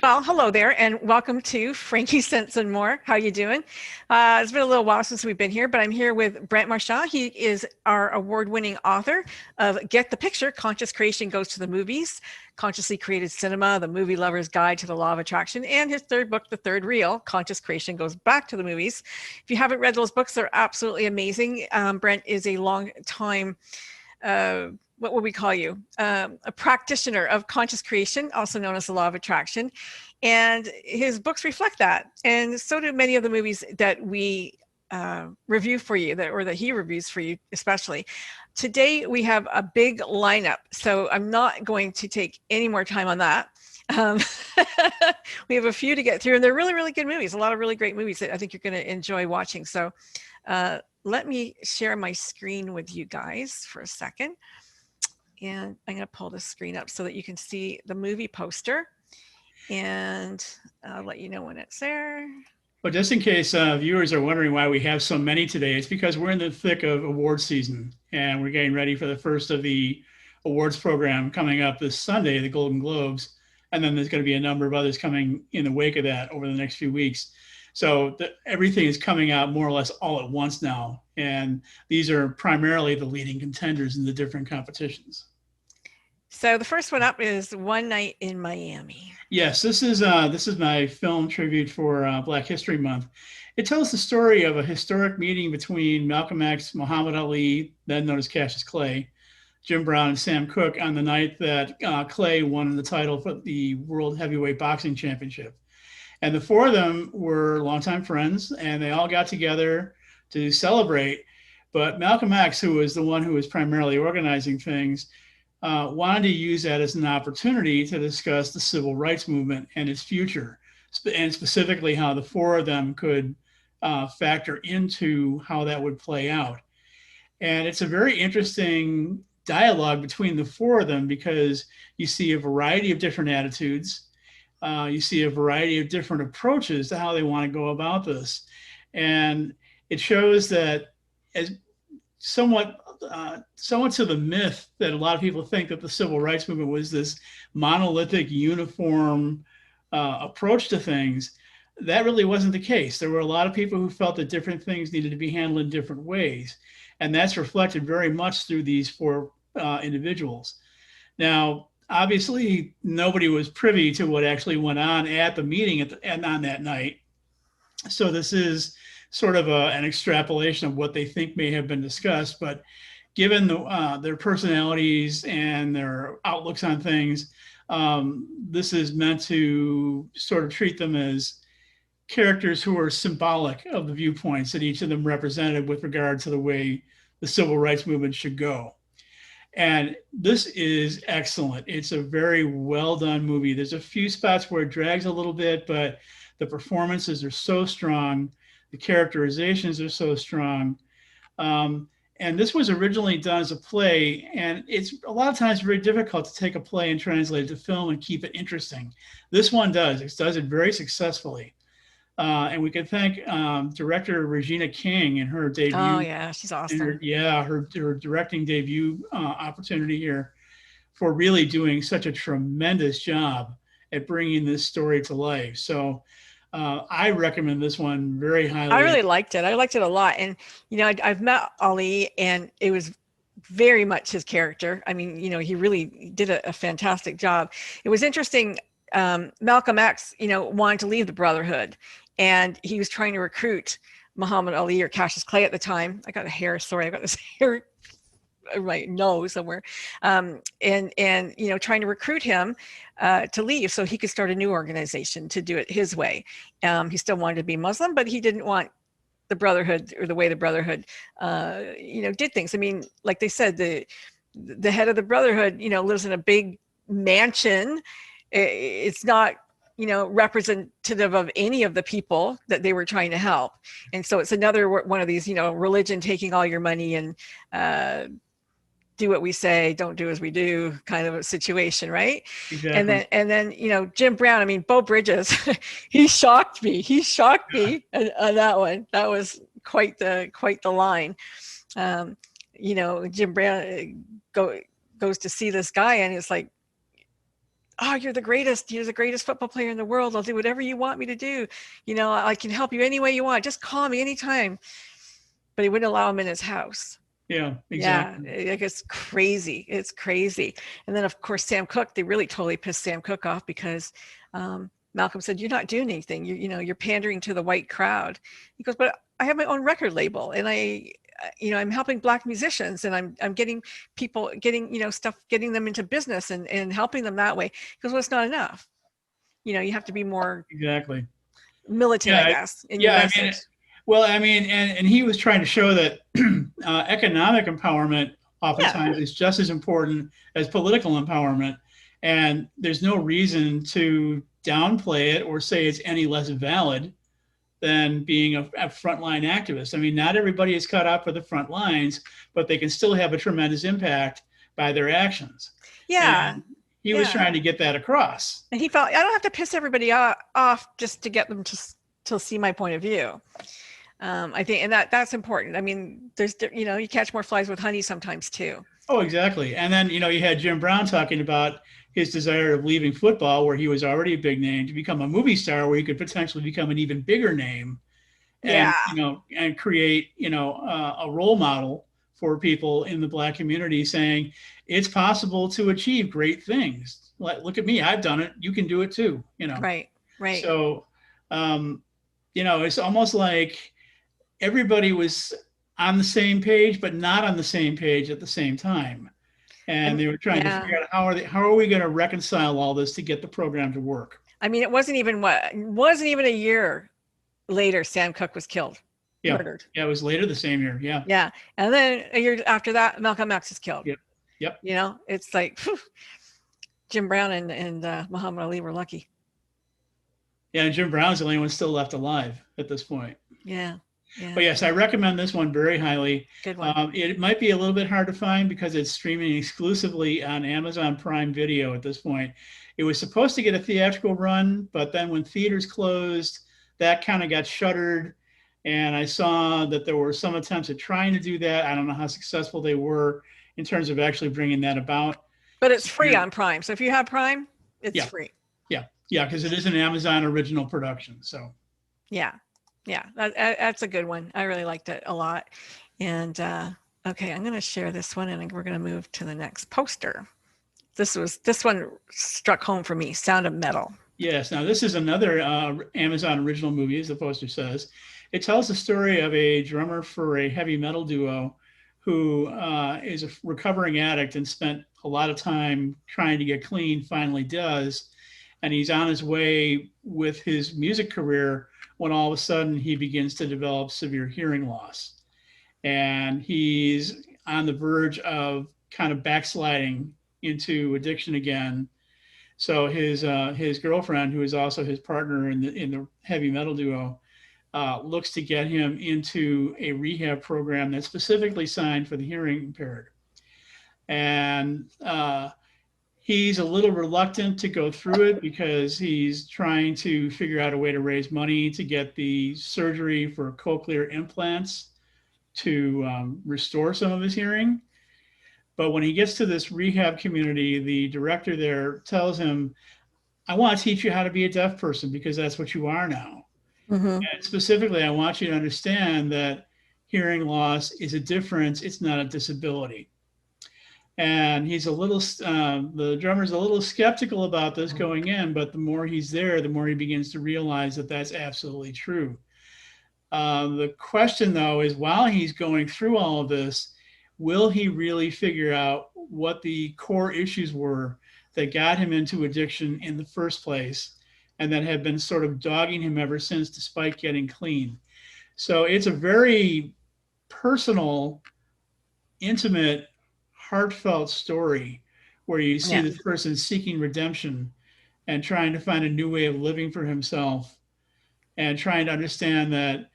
Well, hello there, and welcome to FrankieSense and More. How you doing? It's been a little while since we've been here, but I'm here with Brent Marchant. He is our award-winning author of Get the Picture, Conscious Creation Goes to the Movies, Consciously Created Cinema, The Movie Lover's Guide to the Law of Attraction, and his third book, The Third Reel, Conscious Creation Goes Back to the Movies. If you haven't read those books, they're absolutely amazing. Brent is a long time what would we call you? A practitioner of conscious creation, also known as the law of attraction. And his books reflect that. And so do many of the movies that we review for you, or that he reviews for you, especially. Today, we have a big lineup. So I'm not going to take any more time on that. We have a few to get through, and they're really, really good movies. A lot of really great movies that I think you're going to enjoy watching. So let me share my screen with you guys for a second. And I'm going to pull the screen up so that you can see the movie poster, and I'll let you know when it's there. Well, just in case viewers are wondering why we have so many today, it's because we're in the thick of award season, and we're getting ready for the first of the awards program coming up this Sunday, the Golden Globes, and then there's going to be a number of others coming in the wake of that over the next few weeks. So everything is coming out more or less all at once now, and these are primarily the leading contenders in the different competitions. So the first one up is One Night in Miami. Yes, this is my film tribute for Black History Month. It tells the story of a historic meeting between Malcolm X, Muhammad Ali, then known as Cassius Clay, Jim Brown, and Sam Cooke on the night that Clay won the title for the World Heavyweight Boxing Championship. And the four of them were longtime friends, and they all got together to celebrate. But Malcolm X, who was the one who was primarily organizing things, wanted to use that as an opportunity to discuss the civil rights movement and its future, and specifically how the four of them could factor into how that would play out. And it's a very interesting dialogue between the four of them, because you see a variety of different attitudes. You see a variety of different approaches to how they want to go about this. And it shows that, as somewhat to the myth that a lot of people think that the civil rights movement was this monolithic, uniform approach to things, that really wasn't the case. There were a lot of people who felt that different things needed to be handled in different ways. And that's reflected very much through these four individuals. Now, obviously, nobody was privy to what actually went on at the meeting and on that night. So this is sort of an extrapolation of what they think may have been discussed. But given their personalities and their outlooks on things, this is meant to sort of treat them as characters who are symbolic of the viewpoints that each of them represented with regard to the way the civil rights movement should go. And this is excellent. It's a very well done movie. There's a few spots where it drags a little bit, but the performances are so strong. The characterizations are so strong. And this was originally done as a play, and it's a lot of times very difficult to take a play and translate it to film and keep it interesting. This one does. It does it very successfully. And we can thank director Regina King in her debut. Oh, yeah, she's awesome. Her directing debut opportunity here, for really doing such a tremendous job at bringing this story to life. So I recommend this one very highly. I really liked it. I liked it a lot. And, I've met Ali, and it was very much his character. I mean, he really did a fantastic job. It was interesting. Malcolm X, wanted to leave the Brotherhood, and he was trying to recruit Muhammad Ali, or Cassius Clay at the time. I got this hair right nose somewhere, and trying to recruit him to leave so he could start a new organization to do it his way. He still wanted to be Muslim, but he didn't want the Brotherhood, or the way the Brotherhood did things. I mean, like they said, the head of the Brotherhood lives in a big mansion. It's not representative of any of the people that they were trying to help. And so it's another one of these religion taking all your money and do what we say, don't do as we do kind of a situation, right? Exactly. And then Jim Brown, I mean, Beau Bridges, he shocked me on that one. That was quite the line. Jim Brown goes to see this guy, and it's like, oh, you're the greatest. You're the greatest football player in the world. I'll do whatever you want me to do. I can help you any way you want. Just call me anytime. But he wouldn't allow him in his house. Yeah, Yeah, exactly. it's crazy. It's crazy. And then, of course, Sam Cooke, they really totally pissed Sam Cooke off because Malcolm said, "You're not doing anything. You're pandering to the white crowd." He goes, "But I have my own record label, and I'm helping Black musicians, and I'm getting people stuff, getting them into business and helping them that way." He goes, "Well, it's not enough. You have to be more Exactly. militant, I Yeah, guess, in your yeah. I message." mean, well, I mean, and he was trying to show that economic empowerment Yeah, oftentimes is just as important as political empowerment, and there's no reason to downplay it or say it's any less valid than being a frontline activist. I mean, not everybody is cut out for the front lines, but they can still have a tremendous impact by their actions. yeah, And he was yeah. trying to get that across. And he felt, I don't have to piss everybody off just to get them to see my point of view. I think, and that's important. I mean, you catch more flies with honey sometimes too. Oh, exactly. And then, you had Jim Brown talking about his desire of leaving football, where he was already a big name, to become a movie star, where he could potentially become an even bigger name, Yeah, and create, a role model for people in the Black community, saying it's possible to achieve great things. Like, look at me, I've done it. You can do it too. right, right. So, um, it's almost like everybody was on the same page, but not on the same page at the same time. And they were trying to Yeah. figure out how are we going to reconcile all this to get the program to work. I mean, it wasn't even a year later, Sam Cooke was killed, Yeah. murdered. Yeah. It was later the same year. Yeah. Yeah. And then a year after that, Malcolm X is killed. Yep. Yep. It's like, whew, Jim Brown and Muhammad Ali were lucky. Yeah. And Jim Brown's the only one still left alive at this point. Yeah. Yeah. But yes, I recommend this one very highly. Good one. It might be a little bit hard to find because it's streaming exclusively on Amazon Prime Video at this point. It was supposed to get a theatrical run, but then when theaters closed, that kind of got shuttered. And I saw that there were some attempts at trying to do that. I don't know how successful they were in terms of actually bringing that about. But it's So, free on Prime. So if you have Prime, it's yeah, free. yeah, because it is an Amazon original production. So Yeah. Yeah. That's a good one. I really liked it a lot. And okay, I'm going to share this one and we're going to move to the next poster. This one struck home for me. Sound of Metal. yes, now this is another Amazon original movie, as the poster says. It tells the story of a drummer for a heavy metal duo who is a recovering addict and spent a lot of time trying to get clean, finally does. And he's on his way with his music career when all of a sudden he begins to develop severe hearing loss. And he's on the verge of kind of backsliding into addiction again. So his girlfriend, who is also his partner in the heavy metal duo, looks to get him into a rehab program that's specifically signed for the hearing impaired. And he's a little reluctant to go through it because he's trying to figure out a way to raise money to get the surgery for cochlear implants to restore some of his hearing. But when he gets to this rehab community, the director there tells him, I want to teach you how to be a deaf person because that's what you are now. Mm-hmm. And specifically, I want you to understand that hearing loss is a difference, it's not a disability. And he's the drummer's a little skeptical about this going in, but the more he's there, the more he begins to realize that that's absolutely true. The question, though, is while he's going through all of this, will he really figure out what the core issues were that got him into addiction in the first place and that have been sort of dogging him ever since, despite getting clean? So it's a very personal, intimate, heartfelt story where you see Yeah. this person seeking redemption and trying to find a new way of living for himself and trying to understand that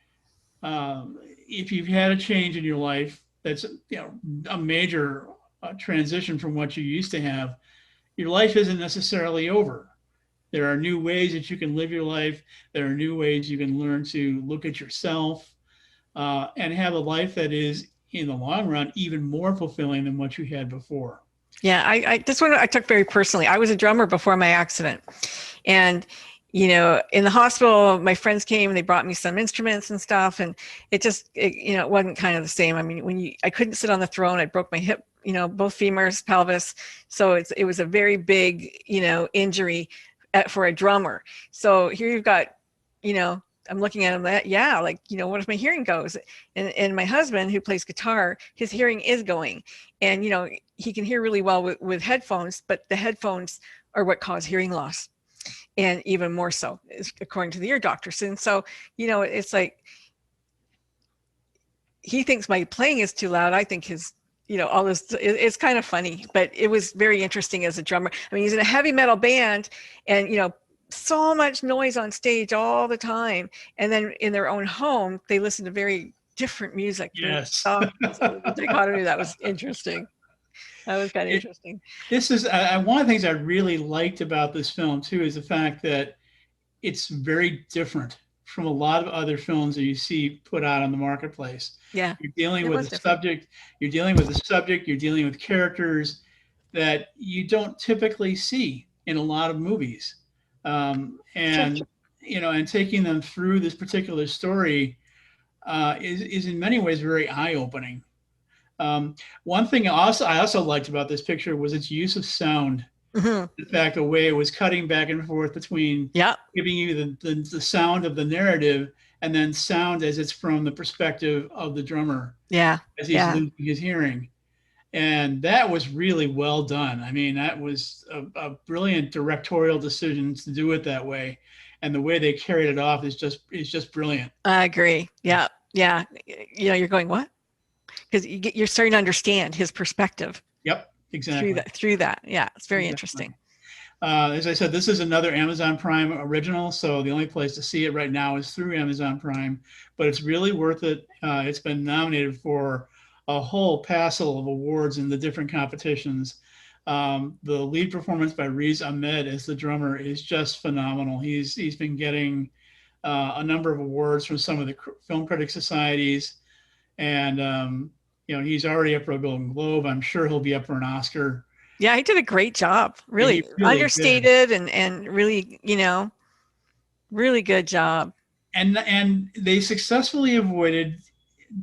if you've had a change in your life that's a major transition from what you used to have, your life isn't necessarily over. There are new ways that you can live your life. There are new ways you can learn to look at yourself and have a life that is, in the long run, even more fulfilling than what you had before. Yeah, I this one I took very personally. I was a drummer before my accident, and in the hospital, my friends came and they brought me some instruments and stuff, and it wasn't kind of the same. I mean, I couldn't sit on the throne. I broke my hip, both femurs, pelvis, so it was a very big, injury for a drummer. So here you've got, I'm looking at him that, yeah, like, what if my hearing goes? And my husband, who plays guitar, his hearing is going, and he can hear really well with headphones, but the headphones are what cause hearing loss, and even more so, according to the ear doctors. And so, it's like he thinks my playing is too loud. I think his, all this, it's kind of funny, but it was very interesting as a drummer. I mean, he's in a heavy metal band, and so much noise on stage all the time, and then in their own home they listen to very different music, very Yes. soft. So the dichotomy, that was interesting. That was kind of interesting. This is one of the things I really liked about this film too is the fact that it's very different from a lot of other films that you see put out on the marketplace. Yeah, You're dealing it with was a different. subject, you're dealing with a subject, you're dealing with characters that you don't typically see in a lot of movies. So true. And taking them through this particular story is in many ways very eye-opening. One thing I also liked about this picture was its use of sound. Hmm. In fact, the way it was cutting back and forth between Yeah, giving you the sound of the narrative and then sound as it's from the perspective of the drummer yeah, as he's yeah. losing his hearing. And that was really well done. I mean, that was a brilliant directorial decision to do it that way. And the way they carried it off is just brilliant. I agree. Yeah, yeah. You're going, what? Because you're starting to understand his perspective Yep, exactly. through that. Yeah, it's very Exactly. interesting. As I said, this is another Amazon Prime original, so the only place to see it right now is through Amazon Prime, but it's really worth it. It's been nominated for a whole passel of awards in the different competitions. The lead performance by Riz Ahmed as the drummer is just phenomenal. He's been getting a number of awards from some of the film critic societies, and he's already up for a Golden Globe. I'm sure he'll be up for an Oscar. Yeah, he did a great job. He Really really did. understated, and really, really good job. And they successfully avoided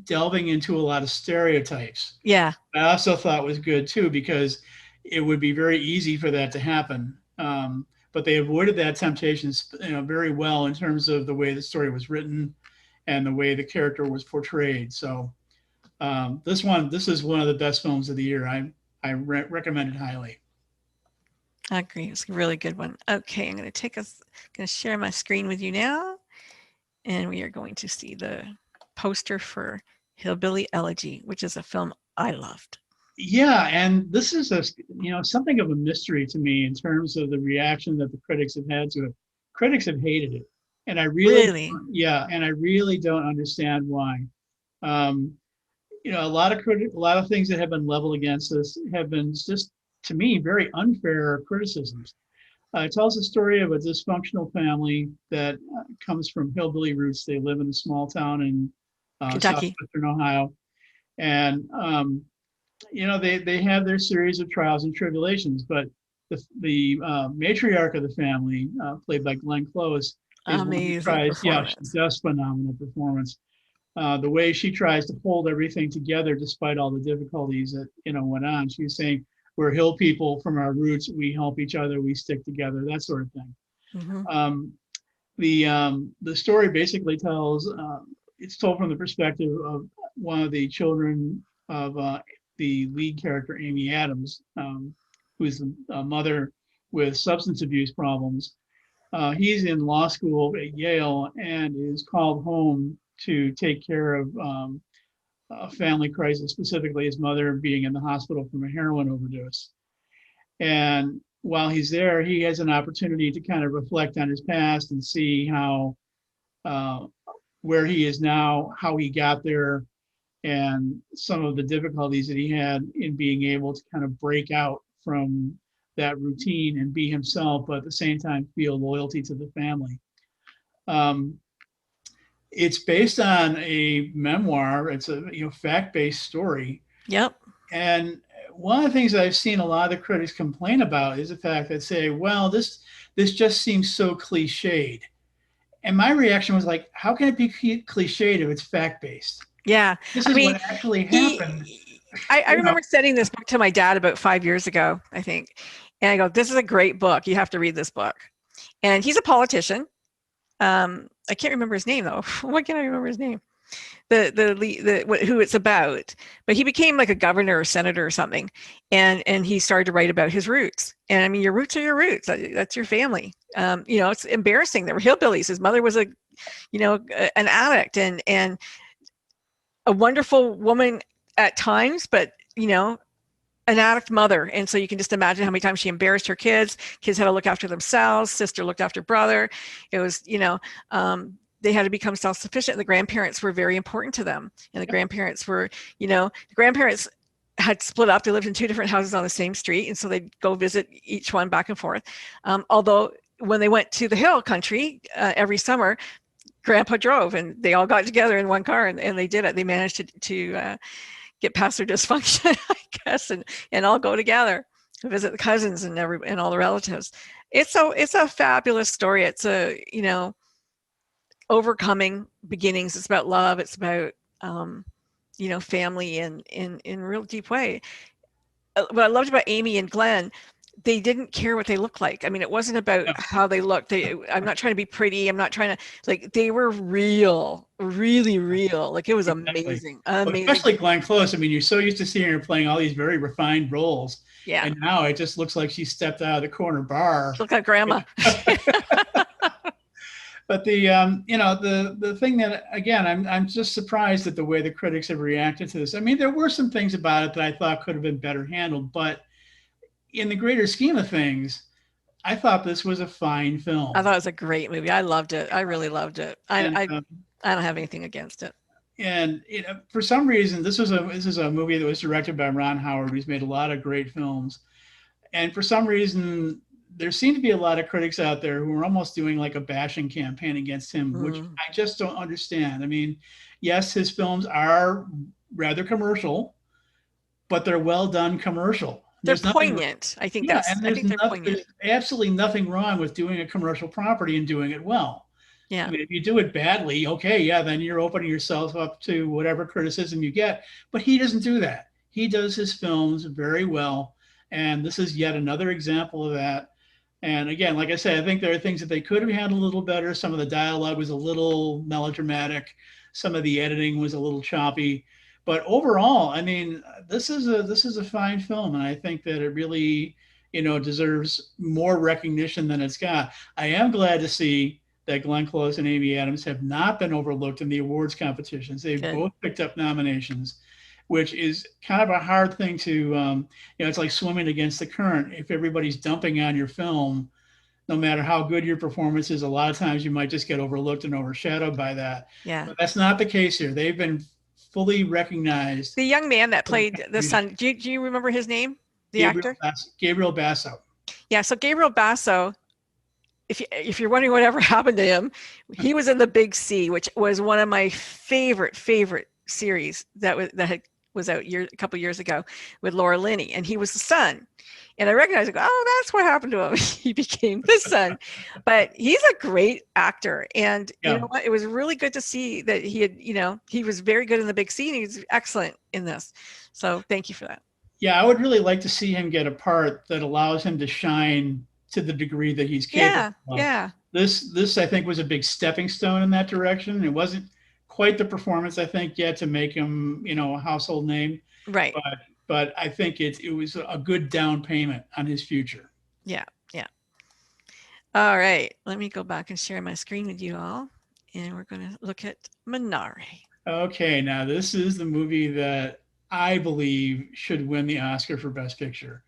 delving into a lot of stereotypes. Yeah. I also thought was good too because it would be very easy for that to happen. But they avoided that temptation, very well in terms of the way the story was written and the way the character was portrayed. So this is one of the best films of the year. I recommend it highly. I agree. It's a really good one. Okay, I'm going to share my screen with you now, and we are going to see the poster for Hillbilly Elegy, which is a film I loved. Yeah, and this is something of a mystery to me in terms of the reaction that the critics have had to it. Critics have hated it, and Really? I really don't understand why. Um, a lot of things that have been leveled against this have been just, to me, very unfair criticisms. It tells the story of a dysfunctional family that comes from hillbilly roots. They live in a small town in Kentucky. southwestern Ohio, and they have their series of trials and tribulations. But the matriarch of the family, played by Glenn Close, is one who Amazing tries. Yeah, she performance. does phenomenal performance. The way she tries to hold everything together despite all the difficulties that went on. She's saying, "We're hill people from our roots. We help each other. We stick together." That sort of thing. Hmm. Um, the story basically it's told from the perspective of one of the children of the lead character, Amy Adams, who's a mother with substance abuse problems. He's in law school at Yale and is called home to take care of a family crisis, specifically his mother being in the hospital from a heroin overdose. And while he's there, he has an opportunity to kind of reflect on his past and see how uh, where he is now, how he got there, and some of the difficulties that he had in being able to kind of break out from that routine and be himself, but at the same time feel loyalty to the family. Um, it's based on a memoir. It's a fact-based story, Yep. and one of the things that I've seen a lot of the critics complain about is the fact that say, well, this just seems so cliched. And my reaction was like, how can it be cliched if it's fact based? Yeah. This I is mean, what actually happened. I You know, remember sending this book to my dad about 5 years ago, I think. And I go, this is a great book. You have to read this book. And he's a politician. I can't remember his name though. Why can't I remember his name? Who it's about, but he became like a governor or senator or something, and he started to write about his roots. And I mean, your roots are your roots. That's your family. It's embarrassing. They were hillbillies. His mother was an addict and a wonderful woman at times, but an addict mother. And so you can just imagine how many times she embarrassed her kids. Kids had to look after themselves. Sister looked after brother. It was, they had to become self-sufficient. The grandparents were very important to them. And the grandparents were, the grandparents had split up. They lived in two different houses on the same street. And so they'd go visit each one back and forth. Although when they went to the hill country every summer, Grandpa drove and they all got together in one car and they did it. They managed to get past their dysfunction, I guess, and all go together to visit the cousins and all the relatives. It's a fabulous story. It's overcoming beginnings. It's about love. It's about family in a real deep way. What I loved about Amy and Glenn, they didn't care what they looked like. I mean, it wasn't about how they looked. I'm not trying to be pretty. I'm not trying to they were real, really real. Like it was amazing. Well, especially Glenn Close. I mean, you're so used to seeing her playing all these very refined roles. Yeah. And now it just looks like she stepped out of the corner bar. Look like grandma. But the thing that, again, I'm just surprised at the way the critics have reacted to this. I mean, there were some things about it that I thought could have been better handled, but in the greater scheme of things, I thought this was a fine film. I thought it was a great movie. I loved it. I really loved it. I don't have anything against it. And for some reason, this is a movie that was directed by Ron Howard, who's made a lot of great films. And for some reason, there seem to be a lot of critics out there who are almost doing like a bashing campaign against him, which I just don't understand. I mean, yes, his films are rather commercial, but they're well done commercial. They're poignant. I think they're poignant. There's absolutely nothing wrong with doing a commercial property and doing it well. Yeah. I mean, if you do it badly, okay, yeah, then you're opening yourself up to whatever criticism you get. But he doesn't do that. He does his films very well. And this is yet another example of that. And again, like I said, I think there are things that they could have handled a little better. Some of the dialogue was a little melodramatic. Some of the editing was a little choppy. But overall, I mean, this is a fine film, and I think that it really, deserves more recognition than it's got. I am glad to see that Glenn Close and Amy Adams have not been overlooked in the awards competitions. They've both picked up nominations, which is kind of a hard thing to, it's like swimming against the current. If everybody's dumping on your film, no matter how good your performance is, a lot of times you might just get overlooked and overshadowed by that. Yeah. But that's not the case here. They've been fully recognized. The young man that played the son, do you remember his name? The actor? Gabriel Basso. Yeah, so Gabriel Basso, if you're wondering whatever happened to him, he was in The Big C, which was one of my favorite series that was out a couple years ago with Laura Linney, and he was the son. And I recognized, that's what happened to him. He became the son. But he's a great actor. And you know what? It was really good to see that he was very good in The Big C, and he was excellent in this. So thank you for that. Yeah, I would really like to see him get a part that allows him to shine to the degree that he's capable of. Yeah. This I think was a big stepping stone in that direction. It wasn't quite the performance, I think, yet to make him, a household name. Right. But I think it was a good down payment on his future. Yeah. All right. Let me go back and share my screen with you all. And we're going to look at Minari. Okay. Now, this is the movie that I believe should win the Oscar for Best Picture.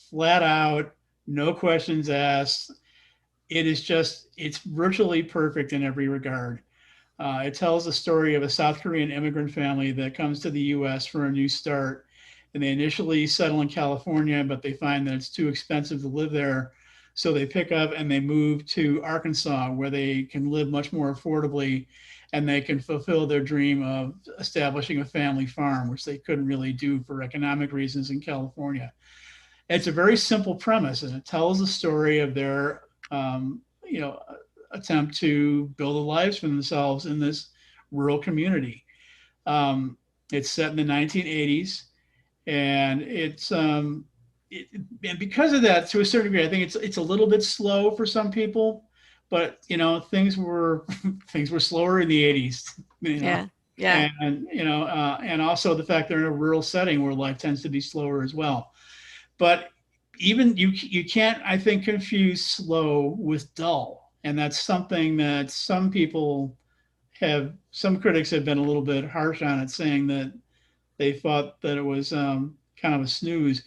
Flat out, no questions asked. It's virtually perfect in every regard. It tells the story of a South Korean immigrant family that comes to the U.S. for a new start. And they initially settle in California, but they find that it's too expensive to live there. So they pick up and they move to Arkansas, where they can live much more affordably. and they can fulfill their dream of establishing a family farm, which they couldn't really do for economic reasons in California. It's a very simple premise, and it tells the story of their, you know, attempt to build a lives for themselves in this rural community. Um, it's set in the 1980s, and and because of that, to a certain degree, I think it's a little bit slow for some people, but you know, things were things were slower in the 80s, you know, Yeah. Yeah. you know, and also the fact they're in a rural setting where life tends to be slower as well. But even you can't, I think, confuse slow with dull, and that's something that some people have. Some critics have been a little bit harsh on it, saying that they thought that it was kind of a snooze,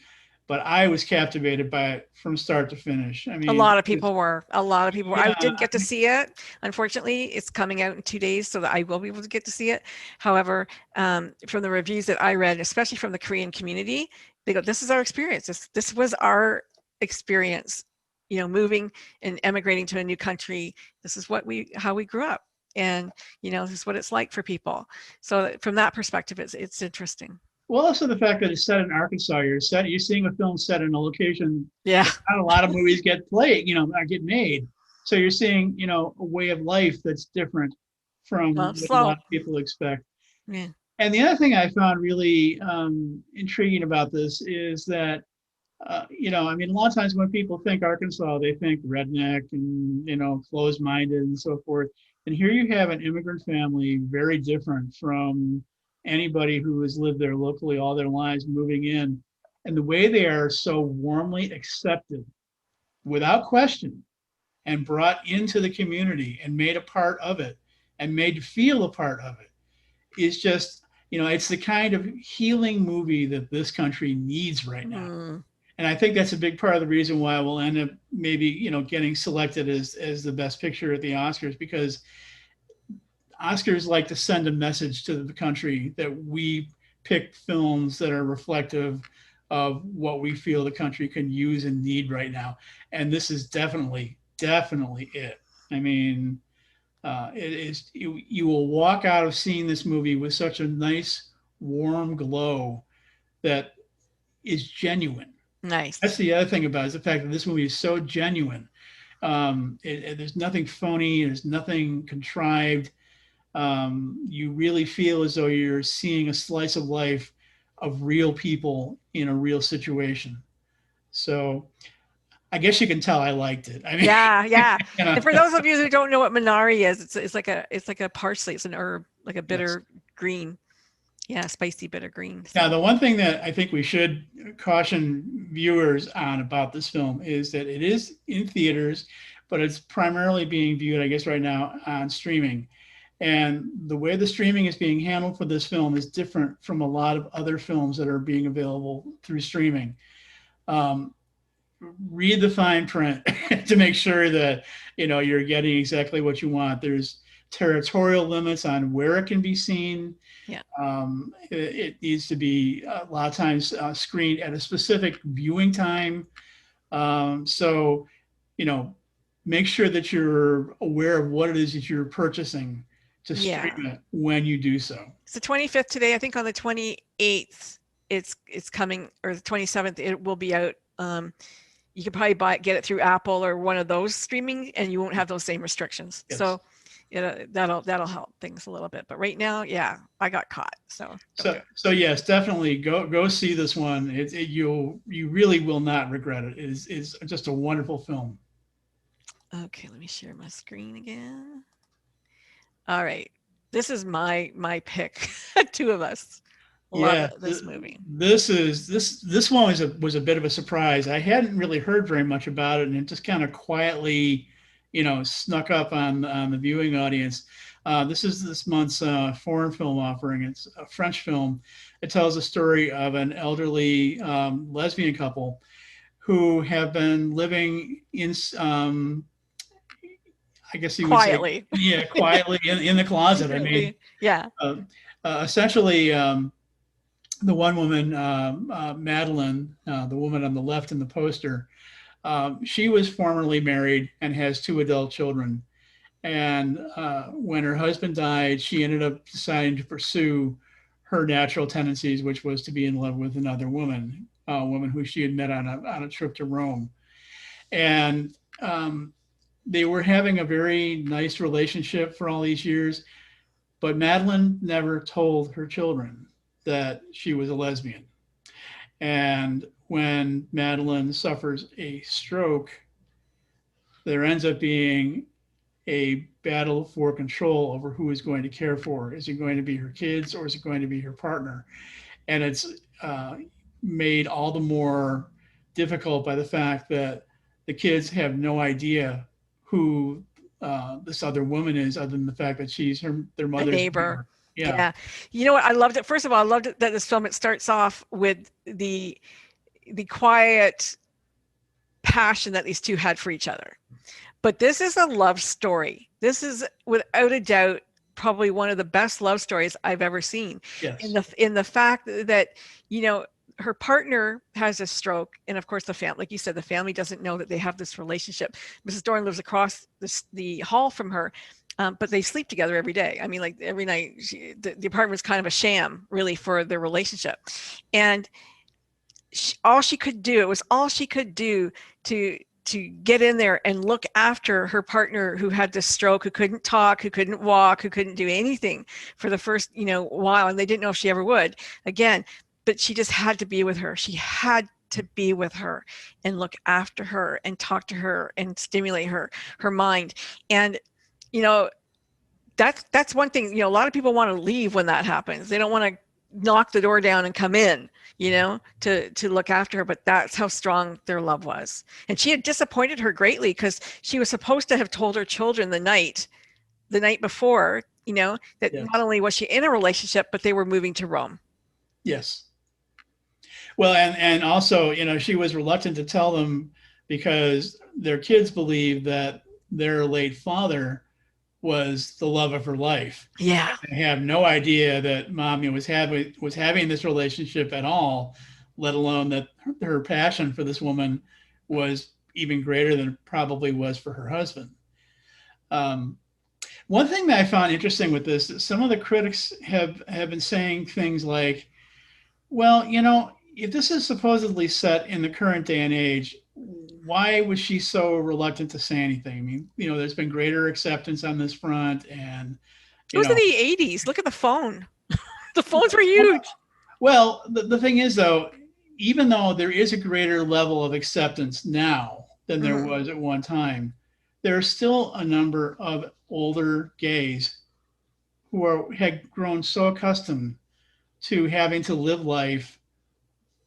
but I was captivated by it from start to finish. I A mean, lot of people were. A lot of people were. I yeah, didn't get to see it. Unfortunately, it's coming out in 2 days, so that I will be able to get to see it. However, from the reviews that I read, especially from the Korean community, they go, "This is our experience. This was our experience. You know, moving and emigrating to a new country. This is how we grew up, and you know, this is what it's like for people." So from that perspective, it's interesting. well, also the fact that it's set in Arkansas, you're seeing a film set in a location Yeah. that not a lot of movies get played, you know, get made. So you're seeing, you know, a way of life that's different from Well, what a lot slow. of people expect. Yeah. And the other thing I found really intriguing about this is that, you know, I mean, a lot of times when people think Arkansas, they think redneck and, you know, closed minded and so forth. And here you have an immigrant family, very different from anybody who has lived there locally all their lives, moving in. And the way they are so warmly accepted without question and brought into the community and made a part of it and made to feel a part of it is just, you know, it's the kind of healing movie that this country needs right now. Mm. And I think that's a big part of the reason why we'll end up maybe, you know, getting selected as the best picture at the Oscars, because Oscars like to send a message to the country that we pick films that are reflective of what we feel the country can use and need right now. And this is definitely it. I mean, it is, you will walk out of seeing this movie with such a nice, warm glow that is genuine. That's Nice. the other thing about it, is the fact that this movie is so genuine. There's nothing phony, there's nothing contrived. You really feel as though you're seeing a slice of life of real people in a real situation. So I guess you can tell I liked it. I mean, Yeah, yeah. you know, And for those of you who don't know what Minari is, it's like a parsley. It's an herb, like a yes. bitter green. Yeah, spicy bitter green. Now, So the one thing that I think we should caution viewers on about this film is that it is in theaters, but it's primarily being viewed, I guess, right now on streaming. And the way the streaming is being handled for this film is different from a lot of other films that are being available through streaming. Um, Read the fine print to make sure that, you know, you're getting exactly what you want. There's territorial limits on where it can be seen. yeah, It needs to be a lot of times screened at a specific viewing time. So, you know, make sure that you're aware of what it is that you're purchasing to yeah. stream it when you do so. It's the 25th today. I think on the 28th, it's coming, or the 27th, it will be out. You could probably get it through Apple or one of those streaming, and you won't have those same restrictions. Yes. So, you know, that'll help things a little bit. But right now, yeah, I got caught. So don't do it. So yes, definitely go see this one. You really will not regret it. It's just a wonderful film. Okay, let me share my screen again. All right, this is my pick. Two of us Yeah, love this movie. this one was a bit of a surprise. I hadn't really heard very much about it, and it just kind of quietly, you know, snuck up on the viewing audience. This is this month's foreign film offering. It's a French film. It tells the story of an elderly lesbian couple who have been living in, I guess you would say, Quietly. yeah, quietly in the closet. I mean, Yeah. essentially, the one woman, Madeline, the woman on the left in the poster, she was formerly married and has two adult children. And when her husband died, she ended up deciding to pursue her natural tendencies, which was to be in love with another woman, a woman who she had met on a trip to Rome. And they were having a very nice relationship for all these years. But Madeline never told her children that she was a lesbian. And when Madeline suffers a stroke, there ends up being a battle for control over who is going to care for her. Is it going to be her kids or is it going to be her partner? And it's made all the more difficult by the fact that the kids have no idea who this other woman is, other than the fact that she's their A mother's neighbor. neighbor. Yeah. Yeah. You know what? I loved it. First of all, I loved it that this film, it starts off with the quiet passion that these two had for each other. But this is a love story. This is without a doubt probably one of the best love stories I've ever seen. Yes. In the fact that, you know, her partner has a stroke, and of course the family, like you said, the family doesn't know that they have this relationship. Mrs. Dorn lives across the hall from her, but they sleep together every day. I mean, like every night, the apartment's kind of a sham, really, for their relationship. And all she could do to get in there and look after her partner who had this stroke, who couldn't talk, who couldn't walk, who couldn't do anything for the first, while, and they didn't know if she ever would again. But she just had to be with her. She had to be with her and look after her and talk to her and stimulate her mind. And, that's one thing, a lot of people want to leave when that happens. They don't want to knock the door down and come in, to look after her. But that's how strong their love was. And she had disappointed her greatly, because she was supposed to have told her children the night before, that Yes. not only was she in a relationship, but they were moving to Rome. Yes. Well, and also, she was reluctant to tell them because their kids believed that their late father was the love of her life. Yeah. They have no idea that Mommy was having this relationship at all, let alone that her passion for this woman was even greater than it probably was for her husband. One thing that I found interesting with this, some of the critics have been saying things like, well, if this is supposedly set in the current day and age, why was she so reluctant to say anything? I mean, there's been greater acceptance on this front, and it was in the 80s. Look at the phone. The phones were huge. Well, the thing is, though, even though there is a greater level of acceptance now than there was at one time, there are still a number of older gays who had grown so accustomed to having to live life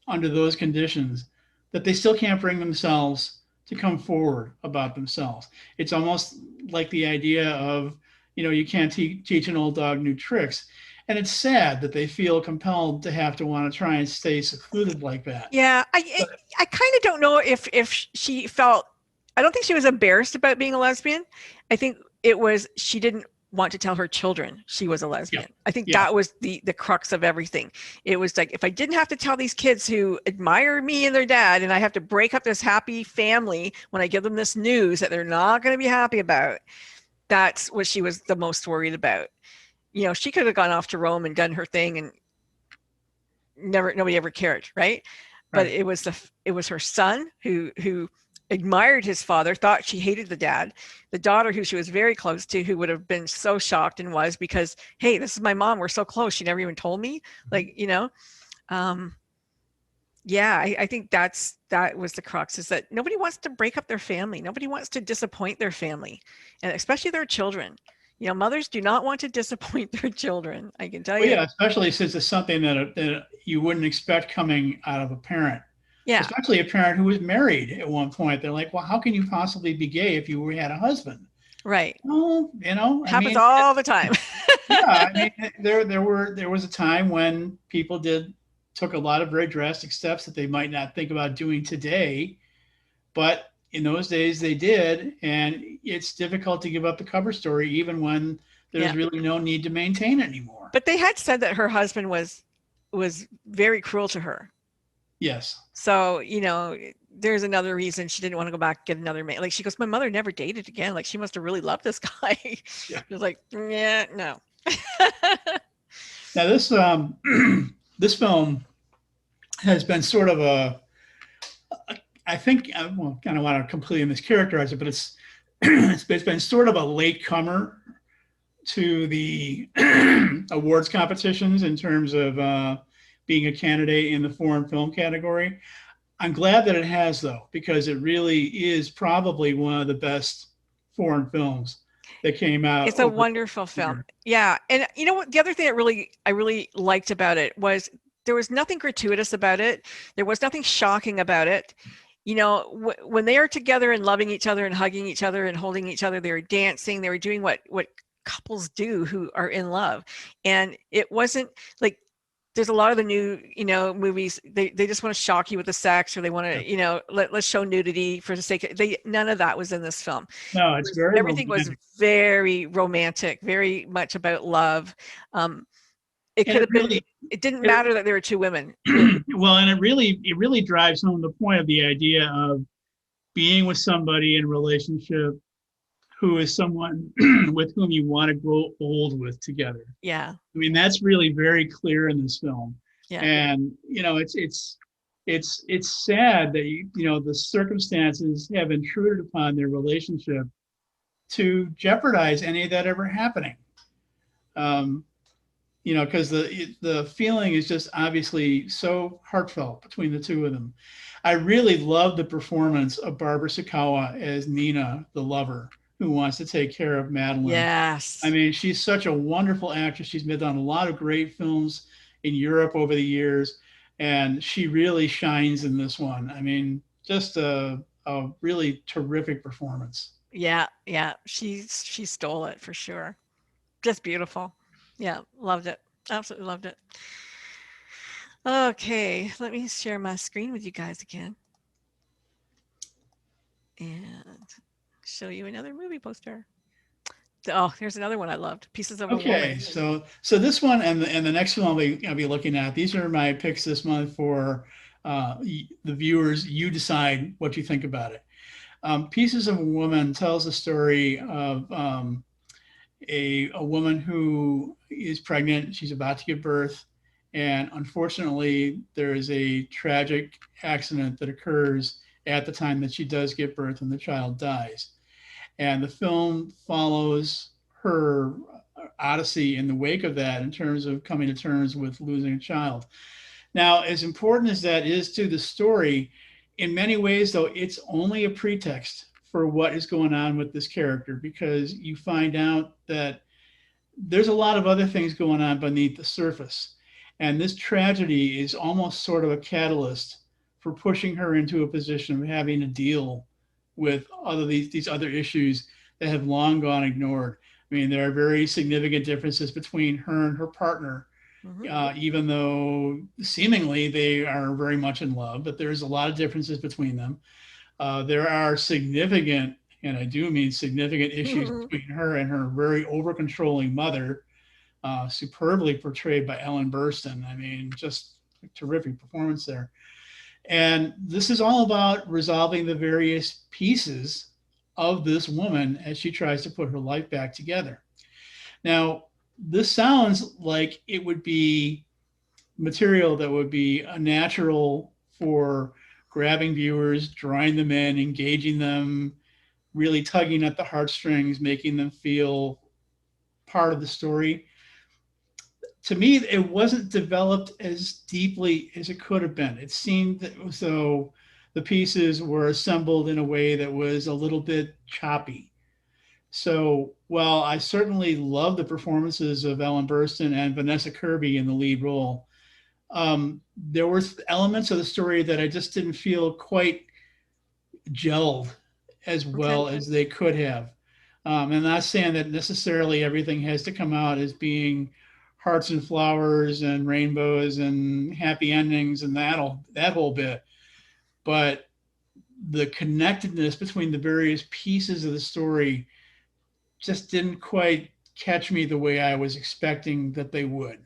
under those conditions that they still can't bring themselves to come forward about themselves. It's almost like the idea of, you can't teach an old dog new tricks. And it's sad that they feel compelled to have to want to try and stay secluded like that. Yeah, I kind of don't know if she felt, I don't think she was embarrassed about being a lesbian. I think it was, she didn't want to tell her children she was a lesbian. Yeah. I think that was the crux of everything. It was like, if I didn't have to tell these kids who admire me and their dad, and I have to break up this happy family when I give them this news that they're not going to be happy about, that's what she was the most worried about. She could have gone off to Rome and done her thing and nobody ever cared, right? But it was her son who admired his father, thought she hated the dad, the daughter who she was very close to, who would have been so shocked and was, because, hey, this is my mom, we're so close, she never even told me. Like, I think that was the crux, is that nobody wants to break up their family. Nobody wants to disappoint their family, and especially their children. Mothers do not want to disappoint their children. I can tell you. Yeah, especially since it's something that you wouldn't expect coming out of a parent. Yeah. Especially a parent who was married at one point. They're like, well, how can you possibly be gay if you had a husband? Right. Well, happens all the time. Yeah, I mean, there was a time when people took a lot of very drastic steps that they might not think about doing today, but in those days they did, and it's difficult to give up the cover story even when there's really no need to maintain it anymore. But they had said that her husband was very cruel to her. Yes. So, there's another reason she didn't want to go back and get another man. Like she goes, my mother never dated again. Like she must have really loved this guy. Yeah. She was like, yeah, no. Now this this film has been sort of I think well, I don't want to completely mischaracterize it, but it's been sort of a late comer to the awards competitions in terms of being a candidate in the foreign film category. I'm glad that it has, though, because it really is probably one of the best foreign films that came out It's a over wonderful the film. year. Yeah. And you know what? The other thing that I really liked about it was there was nothing gratuitous about it. There was nothing shocking about it. When they are together and loving each other and hugging each other and holding each other, they were dancing, they were doing what couples do who are in love. And it wasn't like there's a lot of the new, movies, they just want to shock you with the sex, or they want Yeah. to, let's show nudity for the sake of, none of that was in this film. No, it's very Everything was romantic. very romantic, very much about love. Um, it And could have been, it didn't it, matter that there were two women, really. well, and it really drives home the point of the idea of being with somebody in a relationship who is someone with whom you want to grow old with together. Yeah. I mean, that's really very clear in this film. Yeah. And it's sad that the circumstances have intruded upon their relationship to jeopardize any of that ever happening. Um, because the feeling is just obviously so heartfelt between the two of them. I really love the performance of Barbara Sakawa as Nina, the lover who wants to take care of Madeline. I Yes. mean, she's such a wonderful actress. She's been done a lot of great films in Europe over the years, and she really shines in this one. I mean, just a really terrific performance. Yeah. Yeah. She stole it for sure. Just beautiful. Yeah. Loved it. Absolutely loved it. Okay. Let me share my screen with you guys again and show you another movie poster. Oh, here's another one I loved. Pieces of a Okay, Woman. so this one and the next one I'll be looking at. These are my picks this month for the viewers. You decide what you think about it. Pieces of a Woman tells the story of a woman who is pregnant. She's about to give birth, and unfortunately, there is a tragic accident that occurs at the time that she does give birth, and the child dies. And the film follows her odyssey in the wake of that in terms of coming to terms with losing a child. Now, as important as that is to the story, in many ways, though, it's only a pretext for what is going on with this character, because you find out that there's a lot of other things going on beneath the surface. And this tragedy is almost sort of a catalyst for pushing her into a position of having to deal with these other issues that have long gone ignored. I mean, there are very significant differences between her and her partner, Hmm. even though seemingly they are very much in love, but there's a lot of differences between them. There are significant, and I do mean significant, issues between her and her very over controlling mother, superbly portrayed by Ellen Burstyn. I mean, just a terrific performance there. And this is all about resolving the various pieces of this woman as she tries to put her life back together. Now, this sounds like it would be material that would be a natural for grabbing viewers, drawing them in, engaging them, really tugging at the heartstrings, making them feel part of the story. To me, it wasn't developed as deeply as it could have been. It seemed as though the pieces were assembled in a way that was a little bit choppy. So, while I certainly love the performances of Ellen Burstyn and Vanessa Kirby in the lead role, there were elements of the story that I just didn't feel quite gelled as Okay. well as they could have. I'm not saying that necessarily everything has to come out as being hearts and flowers and rainbows and happy endings and that whole bit, but the connectedness between the various pieces of the story just didn't quite catch me the way I was expecting that they would.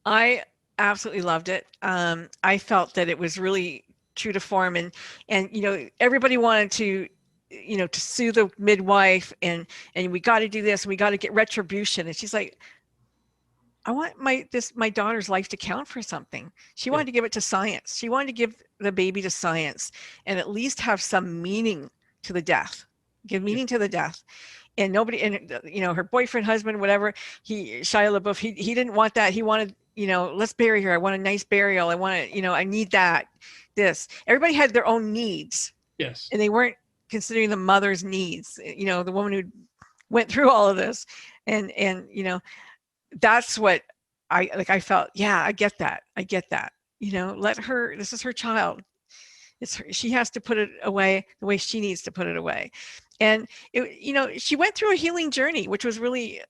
I absolutely loved it. I felt that it was really true to form, and everybody wanted to to sue the midwife, and we got to do this, and we got to get retribution. And she's like, I want my daughter's life to count for something. She wanted to give it to science. She wanted to give the baby to science and at least have some meaning to the death. Give meaning to the death. And nobody, and her boyfriend, husband, whatever, Shia LaBeouf, he didn't want that. He wanted, let's bury her. I want a nice burial. I want to, I need that. Everybody had their own needs. Yes. And they weren't considering the mother's needs. The woman who went through all of this, and that's what I felt. Yeah, I get that. Let her, this is her child. She has to put it away the way she needs to put it away. And she went through a healing journey, which was really,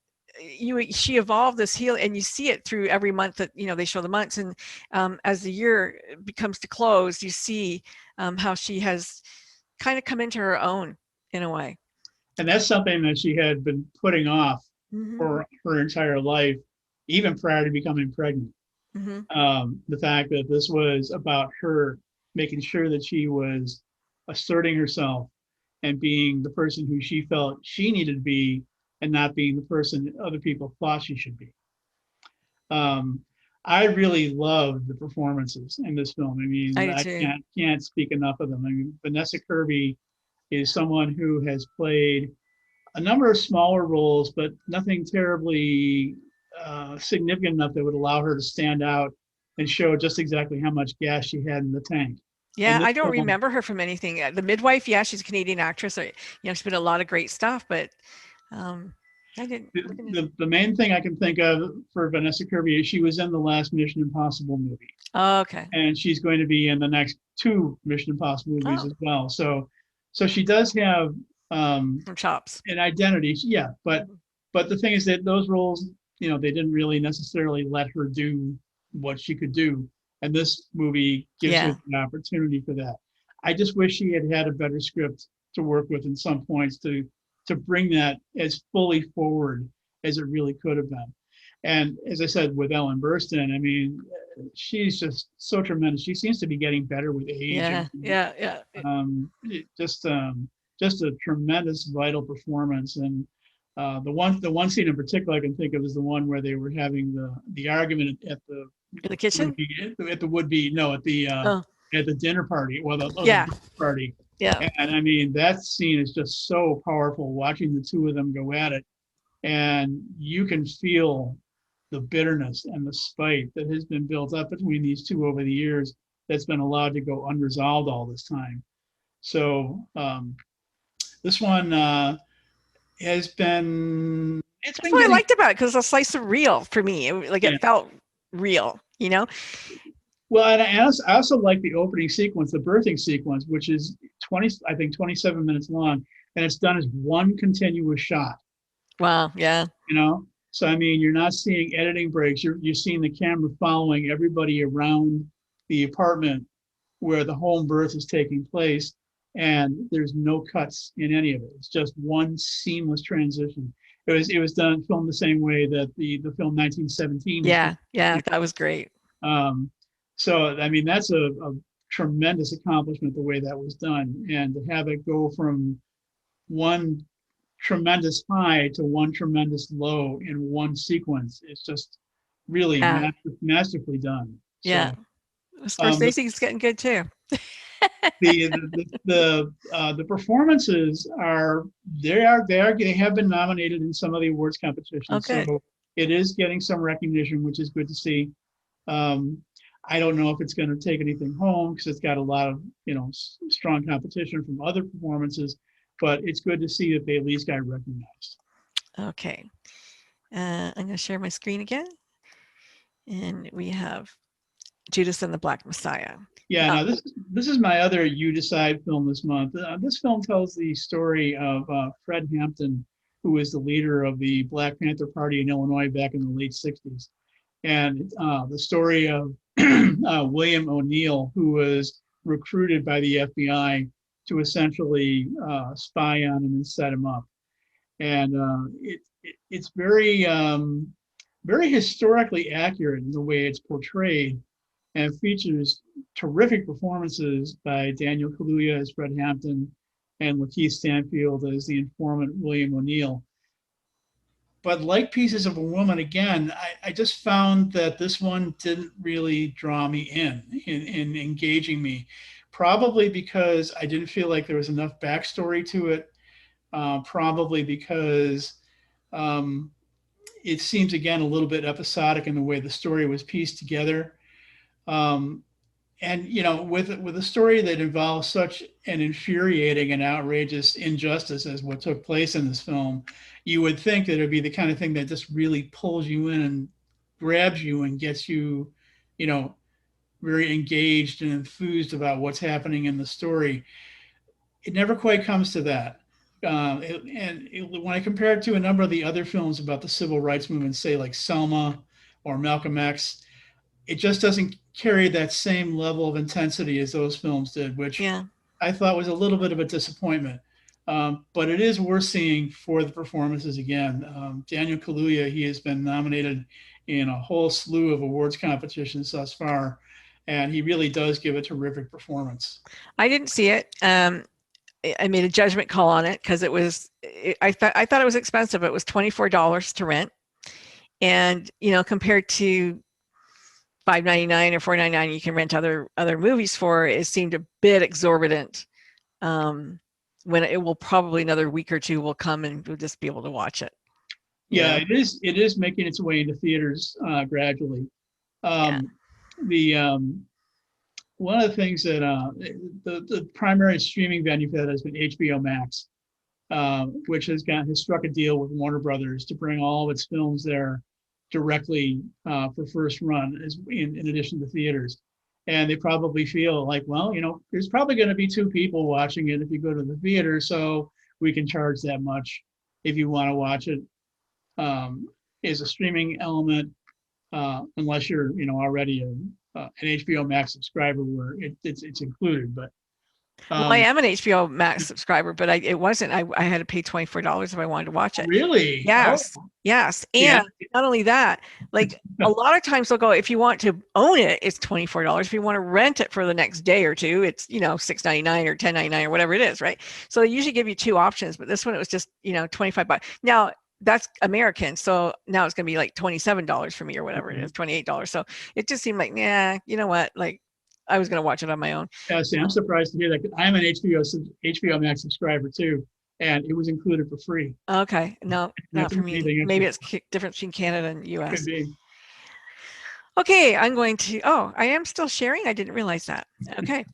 she evolved this heal, and you see it through every month that they show the months, and as the year becomes to close, you see how she has kind of come into her own in a way. And that's something that she had been putting off for her entire life, even prior to becoming pregnant. The fact that this was about her making sure that she was asserting herself and being the person who she felt she needed to be, and not being the person that other people thought she should be. I really loved the performances in this film. I mean, I can't speak enough of them. I mean, Vanessa Kirby is someone who has played a number of smaller roles, but nothing terribly significant enough that would allow her to stand out and show just exactly how much gas she had in the tank. Yeah, I don't remember her from anything. The Midwife, yeah, she's a Canadian actress. She's been in a lot of great stuff, but I didn't. The main thing I can think of for Vanessa Kirby is she was in the last Mission Impossible movie. Oh, okay. And she's going to be in the next 2 Mission Impossible movies as well. So she does have some chops, an identity. Yeah, but the thing is that those roles, they didn't really necessarily let her do what she could do. And this movie gives her the opportunity for that. I just wish she had had a better script to work with in some points to bring that as fully forward as it really could have been. And as I said, with Ellen Burstyn, I mean, she's just so tremendous. She seems to be getting better with age. Just a tremendous, vital performance. And the one scene in particular I can think of is the one where they were having the argument at the in the kitchen, at the dinner party, the party. Yeah. And I mean, that scene is just so powerful, watching the two of them go at it. And you can feel the bitterness and the spite that has been built up between these two over the years that's been allowed to go unresolved all this time. So this one has been... That's what I liked about it, because it's a slice of real for me. It felt real, Well, and I also like the opening sequence, the birthing sequence, which is 27 minutes long, and it's done as one continuous shot. Wow, yeah. So I mean, you're not seeing editing breaks. You're seeing the camera following everybody around the apartment where the home birth is taking place, and there's no cuts in any of it. It's just one seamless transition. It was filmed the same way that the film 1917. Yeah, that was great. So, I mean, that's a tremendous accomplishment, the way that was done. And to have it go from one tremendous high to one tremendous low in one sequence, it's just really masterfully done. Yeah. Scorsese's getting good too. The performances they have been nominated in some of the awards competitions. Okay. So it is getting some recognition, which is good to see. I don't know if it's going to take anything home because it's got a lot of strong competition from other performances, but it's good to see that they at least got recognized. Okay, I'm going to share my screen again, and we have Judas and the Black Messiah. Yeah, now this is my other You Decide film this month. This film tells the story of Fred Hampton, who was the leader of the Black Panther Party in Illinois back in the late 60s. And the story of William O'Neill, who was recruited by the FBI to essentially spy on him and set him up. And it's very very historically accurate in the way it's portrayed, and features terrific performances by Daniel Kaluuya as Fred Hampton and Lakeith Stanfield as the informant William O'Neill. But like Pieces of a Woman, again, I just found that this one didn't really draw me in engaging me. Probably because I didn't feel like there was enough backstory to it. Probably because um, it seems, again, a little bit episodic in the way the story was pieced together. Um, and with a story that involves such an infuriating and outrageous injustice as what took place in this film, you would think that it'd be the kind of thing that just really pulls you in and grabs you and gets you, you know, very engaged and enthused about what's happening in the story. It never quite comes to that. When I compare it to a number of the other films about the civil rights movement, say like Selma or Malcolm X, it just doesn't carry that same level of intensity as those films did, which Yeah. I thought was a little bit of a disappointment. But it is worth seeing for the performances again. Daniel Kaluuya, he has been nominated in a whole slew of awards competitions thus far, and he really does give a terrific performance. I didn't see it. I made a judgment call on it because I thought it was expensive. It was $24 to rent, and compared to $5.99 or $4.99 you can rent other movies for, it seemed a bit exorbitant. When it will probably another week or two will come and we'll just be able to watch it. Yeah, it is making its way into theaters gradually. Yeah. The one of the things that the primary streaming venue for that has been HBO Max, which has struck a deal with Warner Brothers to bring all of its films there directly for first run, as in addition to theaters. And they probably feel like, well, there's probably going to be 2 people watching it if you go to the theater, so we can charge that much if you want to watch it as a streaming element, unless you're already an HBO Max subscriber where it's included. But Well, I am an HBO Max subscriber, but it wasn't. I had to pay $24 if I wanted to watch it. Really? Yes, Oh, yes. yeah. And not only that, like a lot of times they'll go, if you want to own it, it's $24. If you want to rent it for the next day or two, it's $6.99 or $10.99 or whatever it is, right? So they usually give you 2 options, but this one it was just $25. Now that's American, so now it's going to be like $27 for me or whatever it is, $28. So it just seemed like, yeah, you know what, like I was going to watch it on my own. Yeah, see, I'm surprised to hear that. I'm an HBO Max subscriber too, and it was included for free. Okay, no, not for me. Maybe it's different between Canada and US. Could be. Okay, I am still sharing. I didn't realize that. Okay.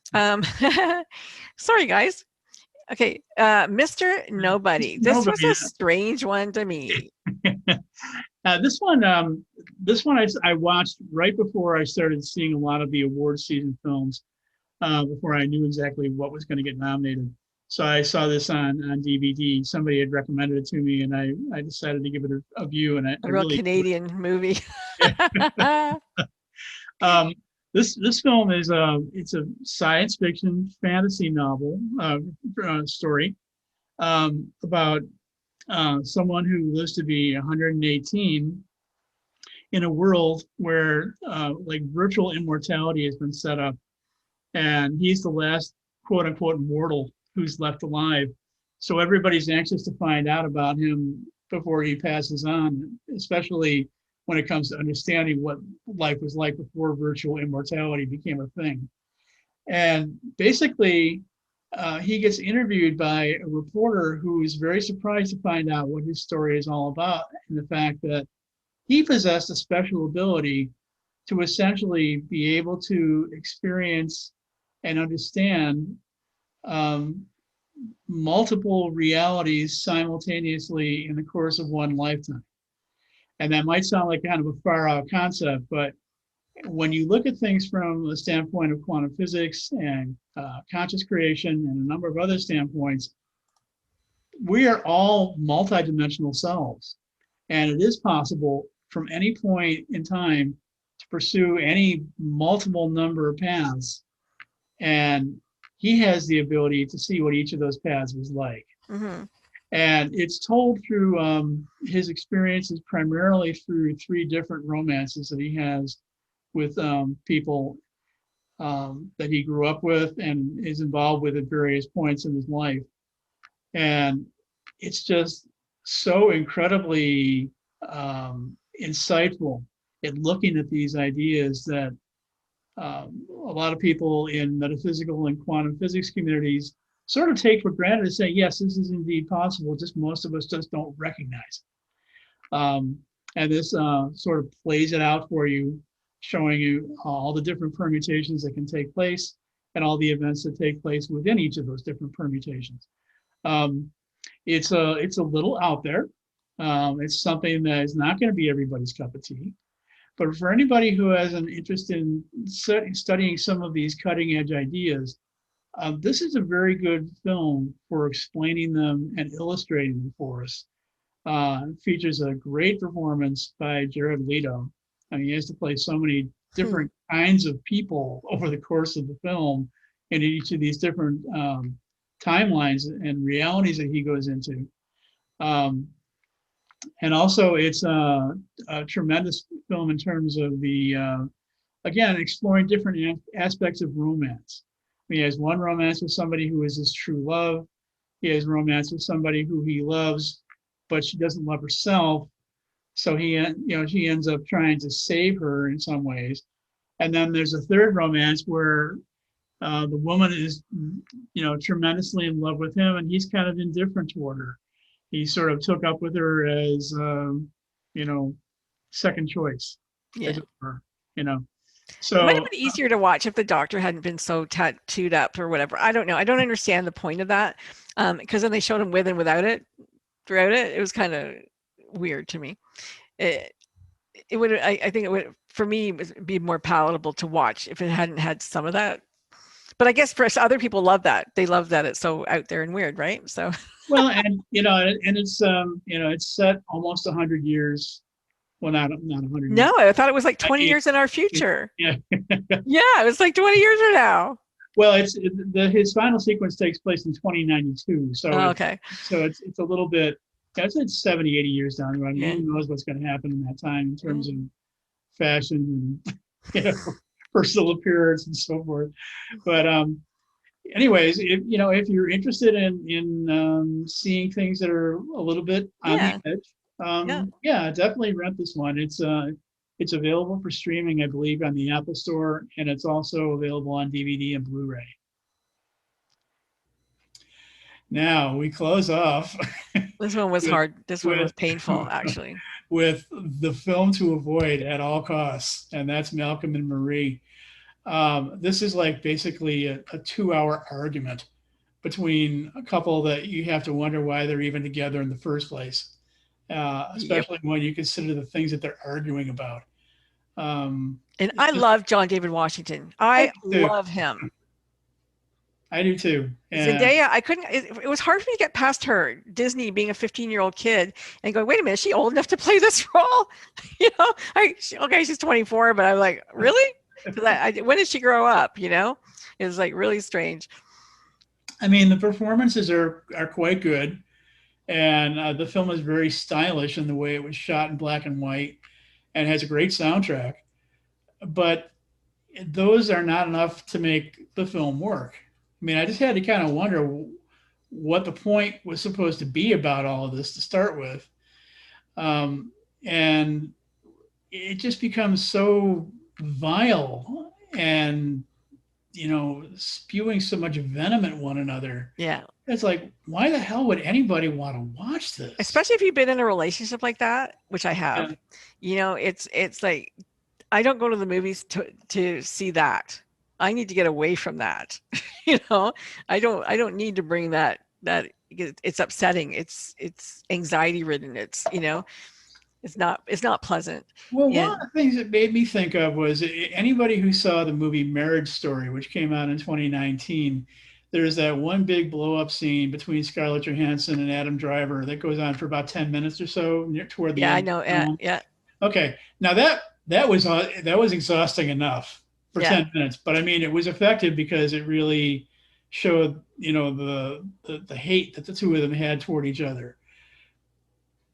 Sorry, guys. Okay, Mr. Nobody. This was a strange one to me. This one I watched right before I started seeing a lot of the award season films, before I knew exactly what was going to get nominated. So I saw this on DVD. Somebody had recommended it to me, and I decided to give it a view. And a real really Canadian movie. This film is it's a science fiction fantasy novel story about someone who lives to be 118 in a world where like virtual immortality has been set up, and he's the last quote unquote mortal who's left alive. So everybody's anxious to find out about him before he passes on, especially when it comes to understanding what life was like before virtual immortality became a thing. And basically, he gets interviewed by a reporter who is very surprised to find out what his story is all about, and the fact that he possessed a special ability to essentially be able to experience and understand multiple realities simultaneously in the course of one lifetime. And that might sound like kind of a far out concept, but when you look at things from the standpoint of quantum physics and conscious creation and a number of other standpoints, we are all multidimensional selves. And it is possible from any point in time to pursue any multiple number of paths. And he has the ability to see what each of those paths was like. Mm-hmm. And it's told through his experiences, primarily through three different romances that he has with people that he grew up with and is involved with at various points in his life. And it's just so incredibly insightful in looking at these ideas that a lot of people in metaphysical and quantum physics communities sort of take for granted and say, yes, this is indeed possible, just most of us just don't recognize it. And this sort of plays it out for you, showing you all the different permutations that can take place and all the events that take place within each of those different permutations. Um, it's a little out there. It's something that is not going to be everybody's cup of tea. But for anybody who has an interest in studying some of these cutting edge ideas, this is a very good film for explaining them and illustrating them for us. It features a great performance by Jared Leto. I mean, he has to play so many different kinds of people over the course of the film in each of these different timelines and realities that he goes into. Um, and also, it's a tremendous film in terms of again, exploring different aspects of romance. He has one romance with somebody who is his true love. He has romance with somebody who he loves, but she doesn't love herself. So she ends up trying to save her in some ways. And then there's a third romance where the woman is, tremendously in love with him, and he's kind of indifferent toward her. He sort of took up with her as, you know, second choice, as Yeah. it were, you know. It might have So been easier to watch if the doctor hadn't been so tattooed up or whatever. I don't know. I don't understand the point of that. Because then they showed him with and without it throughout it. It was kind of weird to me. It, it would, I think it would, for me, be more palatable to watch if it hadn't had some of that. But I guess for other people love that. They love that it's so out there and weird, right? So well, and it's set almost 100 years. Well, not 100 years. no, I thought it was like 20 It, years in our future. yeah. Yeah, it was like 20 years from now. Well, his final sequence takes place in 2092, so Oh, okay. it's a little bit. It's 70, 80 years down the road. I Yeah. mean, who knows what's going to happen in that time in terms of fashion and personal appearance and so forth. But anyways, if you're interested in seeing things that are a little bit on Yeah. the edge, Yeah. yeah, definitely rent this one. It's available for streaming, I believe, on the Apple Store, and it's also available on DVD and Blu-ray. Now we close off This one was with hard. This one was with painful, actually. with the film to avoid at all costs, and that's Malcolm and Marie. This is like basically a 2-hour argument between a couple that you have to wonder why they're even together in the first place, Yep. especially when you consider the things that they're arguing about. And It's I just, love John David Washington. I I do too. love him. I do too. And Zendaya, I couldn't, it was hard for me to get past her, Disney being a 15-year-old kid and going, wait a minute, is she old enough to play this role? Okay, she's 24, but I'm like, really? Because when did she grow up? It was like really strange. I mean, the performances are quite good, and the film is very stylish in the way it was shot in black and white, and has a great soundtrack. But those are not enough to make the film work. I mean, I just had to kind of wonder what the point was supposed to be about all of this to start with. And it just becomes so vile and, spewing so much venom at one another. Yeah. It's like, why the hell would anybody want to watch this? Especially if you've been in a relationship like that, which I Yeah. have. It's like I don't go to the movies to see that. I need to get away from that. you know, I don't need to bring that it's upsetting. It's anxiety ridden. It's not pleasant. Well, one of And the things that made me think of was anybody who saw the movie Marriage Story, which came out in 2019. There's that one big blow up scene between Scarlett Johansson and Adam Driver that goes on for about 10 minutes or so toward the yeah, I end know. of the film. Yeah. Okay, now that was exhausting enough for Yeah. 10 minutes, but I mean it was effective because it really showed, the hate that the two of them had toward each other.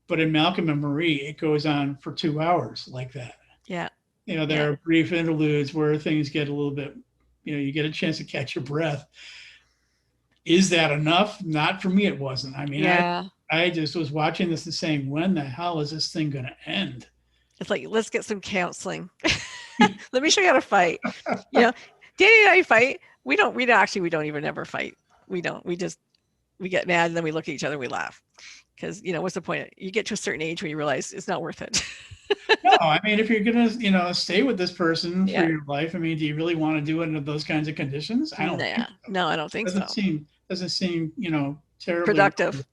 But in Malcolm and Marie, it goes on for 2 hours like that. Yeah. There Yeah. are brief interludes where things get a little bit, you get a chance to catch your breath. Is that enough? Not for me, it wasn't. I mean, Yeah. I just was watching this and saying, when the hell is this thing going to end? It's like, let's get some counseling. Let me show you how to fight. Danny and I fight. We don't even ever fight. We don't. We get mad and then we look at each other and we laugh. Because, what's the point? You get to a certain age where you realize it's not worth it. No, I mean, if you're gonna, stay with this person for Yeah. your life, I mean, do you really want to do it under those kinds of conditions? I don't think Nah. so. No, I don't think so. Doesn't seem, terribly Productive.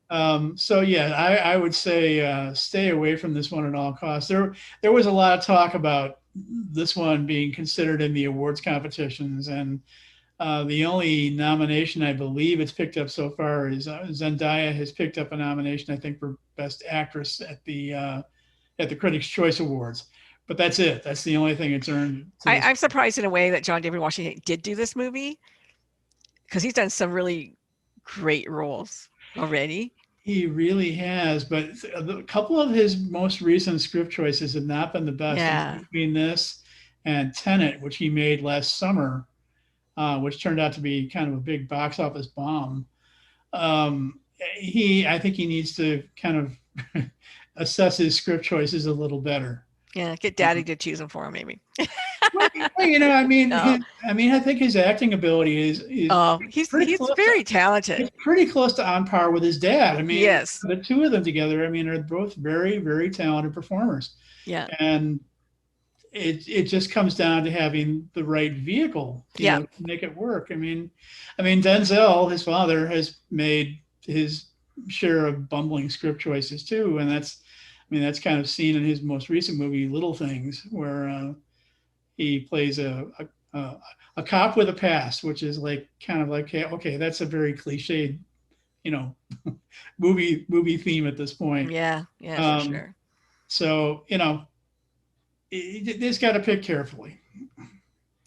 so. So yeah, I would say stay away from this one at all costs. There was a lot of talk about this one being considered in the awards competitions, and the only nomination I believe it's picked up so far is Zendaya has picked up a nomination, I think, for Best Actress at the Critics' Choice Awards. But that's it. That's the only thing it's earned. I'm surprised in a way that John David Washington did do this movie, because he's done some really great roles already. He really has, but a couple of his most recent script choices have not been the best. Yeah. Between this and Tenet, which he made last summer, which turned out to be kind of a big box office bomb. I think he needs to kind of assess his script choices a little better. Yeah, get Daddy to choose them for him, maybe. Well, I mean, No. I think his acting ability is he's very talented. It's pretty close to on par with his dad. I mean, Yes. the two of them together, I mean, are both very, very talented performers. Yeah. And it just comes down to having the right vehicle, to make it work. I mean, Denzel, his father, has made his share of bumbling script choices too, and that's kind of seen in his most recent movie, Little Things, where he plays a cop with a past, which is like kind of like, okay, that's a very cliched, you know, movie theme at this point. Yeah, for sure. So it's got to pick carefully.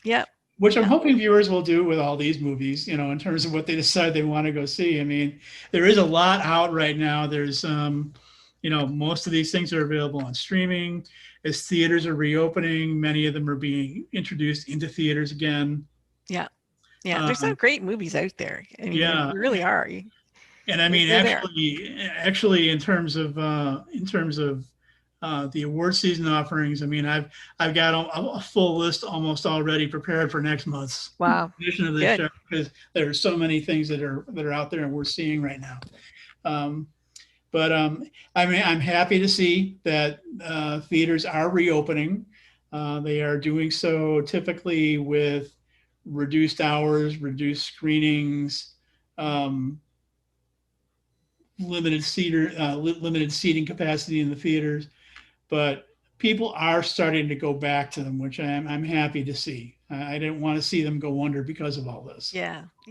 Yep. Which I'm hoping viewers will do with all these movies, in terms of what they decide they want to go see. I mean, there is a lot out right now. There's, most of these things are available on streaming. As theaters are reopening, many of them are being introduced into theaters again. Yeah. Yeah. There's some great movies out there. I mean, there really are. And I mean, actually, in terms of the award season offerings, I mean, I've got a full list almost already prepared for next month's edition of this show, because there are so many things that are out there and we're seeing right now. I mean, I'm happy to see that theaters are reopening. They are doing so typically with reduced hours, reduced screenings, limited seating capacity in the theaters, but people are starting to go back to them, which I'm happy to see. I didn't want to see them go under because of all this. Yeah.